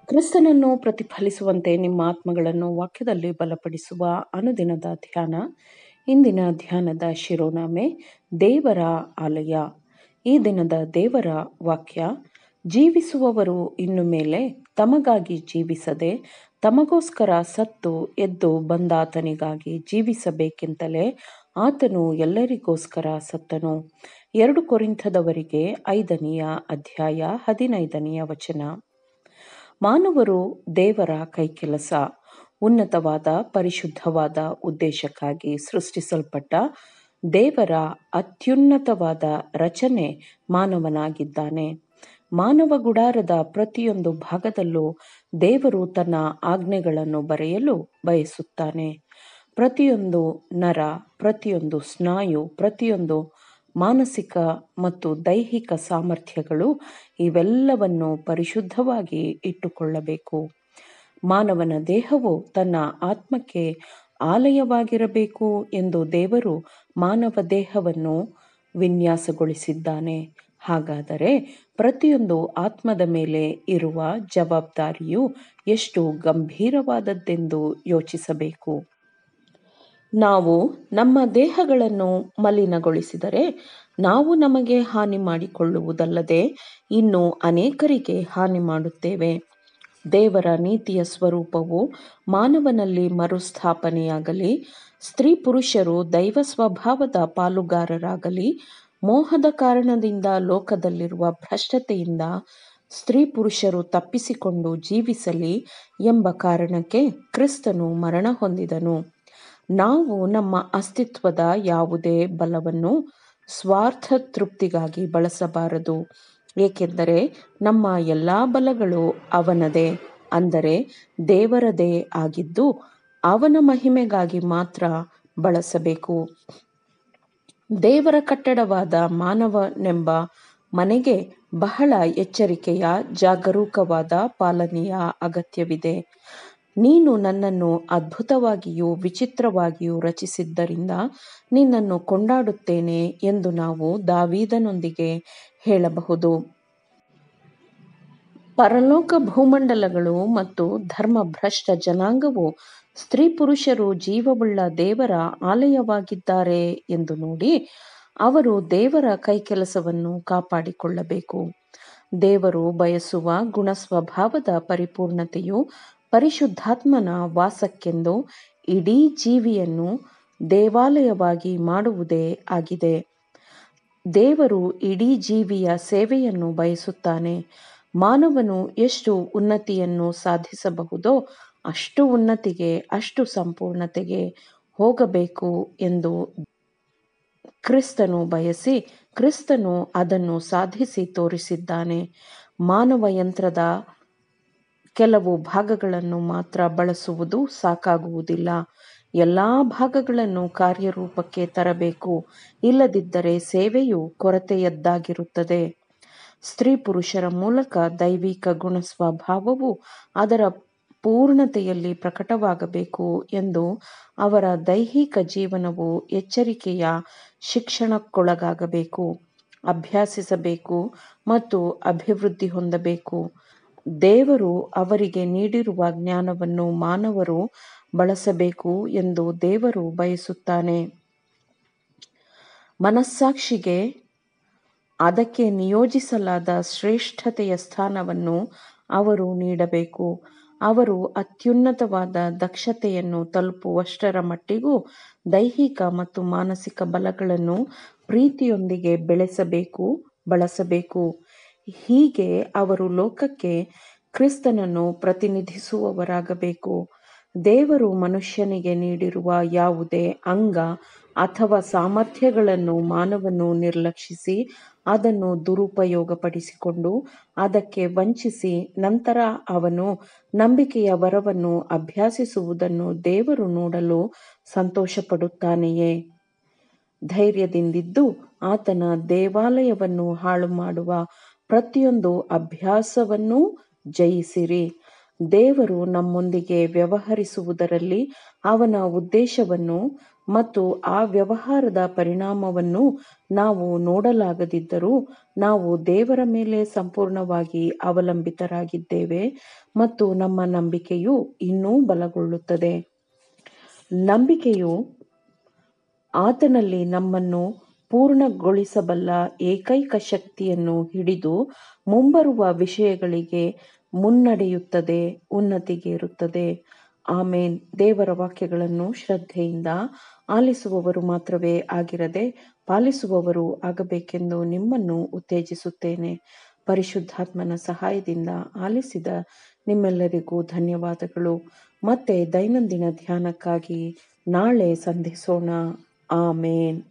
ಕ್ರಿಸ್ತನನ್ನು ಪ್ರತಿಫಲಿಸುವಂತೆ ನಿಮ್ಮ ಆತ್ಮಗಳನ್ನು ವಾಕ್ಯದಲ್ಲಿ ಬಲಪಡಿಸುವ ಅನುದಿನದ ಧ್ಯಾನ. ಇಂದಿನ ಧ್ಯಾನದ ಶಿರೋನಾಮೆ ದೇವರ ಆಲಯ. ಈ ದಿನದ ದೇವರ ವಾಕ್ಯ: ಜೀವಿಸುವವರು ಇನ್ನು ಮೇಲೆ ತಮಗಾಗಿ ಜೀವಿಸದೆ ತಮಗೋಸ್ಕರ ಸತ್ತು ಎದ್ದು ಬಂದಾತನಿಗಾಗಿ ಜೀವಿಸಬೇಕೆಂತಲೇ ಆತನು ಎಲ್ಲರಿಗೋಸ್ಕರ ಸತ್ತನು. 2 ಕೊರಿಂಥದವರಿಗೆ 5ನೇ ಅಧ್ಯಾಯ 15ನೇ ವಚನ. ಮಾನವರು ದೇವರ ಕೈಕೆಲಸ. ಉನ್ನತವಾದ ಪರಿಶುದ್ಧವಾದ ಉದ್ದೇಶಕ್ಕಾಗಿ ಸೃಷ್ಟಿಸಲ್ಪಟ್ಟ ದೇವರ ಅತ್ಯುನ್ನತವಾದ ರಚನೆ ಮಾನವನಾಗಿದ್ದಾನೆ. ಮಾನವ ಗುಡಾರದ ಪ್ರತಿಯೊಂದು ಭಾಗದಲ್ಲೂ ದೇವರು ತನ್ನ ಆಜ್ಞೆಗಳನ್ನು ಬರೆಯಲು ಬಯಸುತ್ತಾನೆ. ಪ್ರತಿಯೊಂದು ನರ, ಪ್ರತಿಯೊಂದು ಸ್ನಾಯು, ಪ್ರತಿಯೊಂದು ಮಾನಸಿಕ ಮತ್ತು ದೈಹಿಕ ಸಾಮರ್ಥ್ಯಗಳು ಇವೆಲ್ಲವನ್ನು ಪರಿಶುದ್ಧವಾಗಿ ಇಟ್ಟುಕೊಳ್ಳಬೇಕು. ಮಾನವನ ದೇಹವು ತನ್ನ ಆತ್ಮಕ್ಕೆ ಆಲಯವಾಗಿರಬೇಕು ಎಂದು ದೇವರು ಮಾನವ ದೇಹವನ್ನು ವಿನ್ಯಾಸಗೊಳಿಸಿದ್ದಾನೆ. ಹಾಗಾದರೆ ಪ್ರತಿಯೊಂದು ಆತ್ಮದ ಮೇಲೆ ಇರುವ ಜವಾಬ್ದಾರಿಯು ಎಷ್ಟು ಗಂಭೀರವಾದದ್ದೆಂದು ಯೋಚಿಸಬೇಕು. ನಾವು ನಮ್ಮ ದೇಹಗಳನ್ನು ಮಲಿನಗೊಳಿಸಿದರೆ ನಾವು ನಮಗೆ ಹಾನಿ ಮಾಡಿಕೊಳ್ಳುವುದಲ್ಲದೆ ಇನ್ನೂ ಅನೇಕರಿಗೆ ಹಾನಿ ಮಾಡುತ್ತೇವೆ. ದೇವರ ನೀತಿಯ ಸ್ವರೂಪವು ಮಾನವನಲ್ಲಿ ಮರುಸ್ಥಾಪನೆಯಾಗಲಿ, ಸ್ತ್ರೀ ಪುರುಷರು ದೈವ ಸ್ವಭಾವದ ಪಾಲುಗಾರರಾಗಲಿ, ಮೋಹದ ಕಾರಣದಿಂದ ಲೋಕದಲ್ಲಿರುವ ಭ್ರಷ್ಟತೆಯಿಂದ ಸ್ತ್ರೀ ಪುರುಷರು ತಪ್ಪಿಸಿಕೊಂಡು ಜೀವಿಸಲಿ ಎಂಬ ಕಾರಣಕ್ಕೆ ಕ್ರಿಸ್ತನು ಮರಣ ಹೊಂದಿದನು. ನಾವು ನಮ್ಮ ಅಸ್ತಿತ್ವದ ಯಾವುದೇ ಬಲವನ್ನು ಸ್ವಾರ್ಥ ತೃಪ್ತಿಗಾಗಿ ಬಳಸಬಾರದು, ಏಕೆಂದರೆ ನಮ್ಮ ಎಲ್ಲಾ ಬಲಗಳು ಅವನದೇ, ಅಂದರೆ ದೇವರದೇ ಆಗಿದ್ದು ಅವನ ಮಹಿಮೆಗಾಗಿ ಮಾತ್ರ ಬಳಸಬೇಕು. ದೇವರ ಕಟ್ಟಡವಾದ ಮಾನವನೆಂಬ ಮನೆಗೆ ಬಹಳ ಎಚ್ಚರಿಕೆಯ ಜಾಗರೂಕವಾದ ಪಾಲನೆಯ ಅಗತ್ಯವಿದೆ. ನೀನು ನನ್ನನ್ನು ಅದ್ಭುತವಾಗಿಯೂ ವಿಚಿತ್ರವಾಗಿಯೂ ರಚಿಸಿದ್ದರಿಂದ ನಿನ್ನನ್ನು ಕೊಂಡಾಡುತ್ತೇನೆ ಎಂದು ನಾವು ದಾವೀದನೊಂದಿಗೆ ಹೇಳಬಹುದು. ಪರಲೋಕ ಭೂಮಂಡಲಗಳು ಮತ್ತು ಧರ್ಮಭ್ರಷ್ಟ ಜನಾಂಗವು ಸ್ತ್ರೀ ಪುರುಷರು ಜೀವವುಳ್ಳ ದೇವರ ಆಲಯವಾಗಿದ್ದಾರೆ ಎಂದು ನೋಡಿ ಅವರು ದೇವರ ಕೈಕೆಲಸವನ್ನು ಕಾಪಾಡಿಕೊಳ್ಳಬೇಕು. ದೇವರು ಬಯಸುವ ಗುಣಸ್ವಭಾವದ ಪರಿಪೂರ್ಣತೆಯು ಪರಿಶುದ್ಧಾತ್ಮನ ವಾಸಕ್ಕೆಂದು ಇಡೀ ಜೀವಿಯನ್ನು ದೇವಾಲಯವಾಗಿ ಮಾಡುವುದೇ ಆಗಿದೆ. ದೇವರು ಇಡೀ ಜೀವಿಯ ಸೇವೆಯನ್ನು ಬಯಸುತ್ತಾನೆ. ಮಾನವನು ಎಷ್ಟು ಉನ್ನತಿಯನ್ನು ಸಾಧಿಸಬಹುದೋ ಅಷ್ಟು ಉನ್ನತಿಗೆ, ಅಷ್ಟು ಸಂಪೂರ್ಣತೆಗೆ ಹೋಗಬೇಕು ಎಂದು ಕ್ರಿಸ್ತನು ಬಯಸಿ ಕ್ರಿಸ್ತನು ಅದನ್ನು ಸಾಧಿಸಿ ತೋರಿಸಿದ್ದಾನೆ. ಮಾನವ ಯಂತ್ರದ ಕೆಲವು ಭಾಗಗಳನ್ನು ಮಾತ್ರ ಬಳಸುವುದು ಸಾಕಾಗುವುದಿಲ್ಲ. ಎಲ್ಲಾ ಭಾಗಗಳನ್ನು ಕಾರ್ಯರೂಪಕ್ಕೆ ತರಬೇಕು, ಇಲ್ಲದಿದ್ದರೆ ಸೇವೆಯು ಕೊರತೆಯದ್ದಾಗಿರುತ್ತದೆ. ಸ್ತ್ರೀ ಪುರುಷರ ಮೂಲಕ ದೈವಿಕ ಗುಣಸ್ವಭಾವವು ಅದರ ಪೂರ್ಣತೆಯಲ್ಲಿ ಪ್ರಕಟವಾಗಬೇಕು ಎಂದು ಅವರ ದೈಹಿಕ ಜೀವನವು ಎಚ್ಚರಿಕೆಯ ಶಿಕ್ಷಣಕ್ಕೊಳಗಾಗಬೇಕು, ಅಭ್ಯಾಸಿಸಬೇಕು ಮತ್ತು ಅಭಿವೃದ್ಧಿ ಹೊಂದಬೇಕು. ದೇವರು ಅವರಿಗೆ ನೀಡಿರುವ ಜ್ಞಾನವನ್ನು ಮಾನವರು ಬಳಸಬೇಕು ಎಂದು ದೇವರು ಬಯಸುತ್ತಾನೆ. ಮನಸ್ಸಾಕ್ಷಿಗೆ ಅದಕ್ಕೆ ನಿಯೋಜಿಸಲಾದ ಶ್ರೇಷ್ಠತೆಯ ಸ್ಥಾನವನ್ನು ಅವರು ನೀಡಬೇಕು. ಅವರು ಅತ್ಯುನ್ನತವಾದ ದಕ್ಷತೆಯನ್ನು ತಲುಪುವಷ್ಟರ ಮಟ್ಟಿಗೂ ದೈಹಿಕ ಮತ್ತು ಮಾನಸಿಕ ಬಲಗಳನ್ನು ಪ್ರೀತಿಯೊಂದಿಗೆ ಬೆಳೆಸಬೇಕು, ಬಳಸಬೇಕು. ಹೀಗೆ ಅವರು ಲೋಕಕ್ಕೆ ಕ್ರಿಸ್ತನನ್ನು ಪ್ರತಿನಿಧಿಸುವವರಾಗಬೇಕು. ದೇವರು ಮನುಷ್ಯನಿಗೆ ನೀಡಿರುವ ಯಾವುದೇ ಅಂಗ ಅಥವಾ ಸಾಮರ್ಥ್ಯಗಳನ್ನು ಮಾನವನು ನಿರ್ಲಕ್ಷಿಸಿ ಅದನ್ನು ದುರುಪಯೋಗಪಡಿಸಿಕೊಂಡು ಅದಕ್ಕೆ ವಂಚಿಸಿ ನಂತರ ಅವನು ನಂಬಿಕೆಯ ವರವನ್ನು ಅಭ್ಯಾಸಿಸುವುದನ್ನು ದೇವರು ನೋಡಲು ಸಂತೋಷಪಡುತ್ತಾನೆಯೇ? ಧೈರ್ಯದಿಂದಿದ್ದು ಆತನ ದೇವಾಲಯವನ್ನು ಹಾಳು ಮಾಡುವ ಪ್ರತಿಯೊಂದು ಅಭ್ಯಾಸವನ್ನೂ ಜಯಿಸಿರಿ. ದೇವರು ನಮ್ಮೊಂದಿಗೆ ವ್ಯವಹರಿಸುವುದರಲ್ಲಿ ಅವನ ಉದ್ದೇಶವನ್ನು ಮತ್ತು ಆ ವ್ಯವಹಾರದ ಪರಿಣಾಮವನ್ನು ನಾವು ನೋಡಲಾಗದಿದ್ದರೂ ನಾವು ದೇವರ ಮೇಲೆ ಸಂಪೂರ್ಣವಾಗಿ ಅವಲಂಬಿತರಾಗಿದ್ದೇವೆ ಮತ್ತು ನಮ್ಮ ನಂಬಿಕೆಯು ಇನ್ನೂ ಬಲಗೊಳ್ಳುತ್ತದೆ. ನಂಬಿಕೆಯು ಆತನಲ್ಲಿ ನಮ್ಮನ್ನು ಪೂರ್ಣಗೊಳಿಸಬಲ್ಲ ಏಕೈಕ ಶಕ್ತಿಯನ್ನು ಹಿಡಿದು ಮುಂಬರುವ ವಿಷಯಗಳಿಗೆ ಮುನ್ನಡೆಯುತ್ತದೆ, ಉನ್ನತಿಗೇರುತ್ತದೆ. ಆಮೇನ್. ದೇವರ ವಾಕ್ಯಗಳನ್ನು ಶ್ರದ್ಧೆಯಿಂದ ಆಲಿಸುವವರು ಮಾತ್ರವೇ ಆಗಿರದೆ ಪಾಲಿಸುವವರು ಆಗಬೇಕೆಂದು ನಿಮ್ಮನ್ನು ಉತ್ತೇಜಿಸುತ್ತೇನೆ. ಪರಿಶುದ್ಧಾತ್ಮನ ಸಹಾಯದಿಂದ ಆಲಿಸಿದ ನಿಮ್ಮೆಲ್ಲರಿಗೂ ಧನ್ಯವಾದಗಳು. ಮತ್ತೆ ದೈನಂದಿನ ಧ್ಯಾನಕ್ಕಾಗಿ ನಾಳೆ ಸಂಧಿಸೋಣ. ಆಮೇನ್.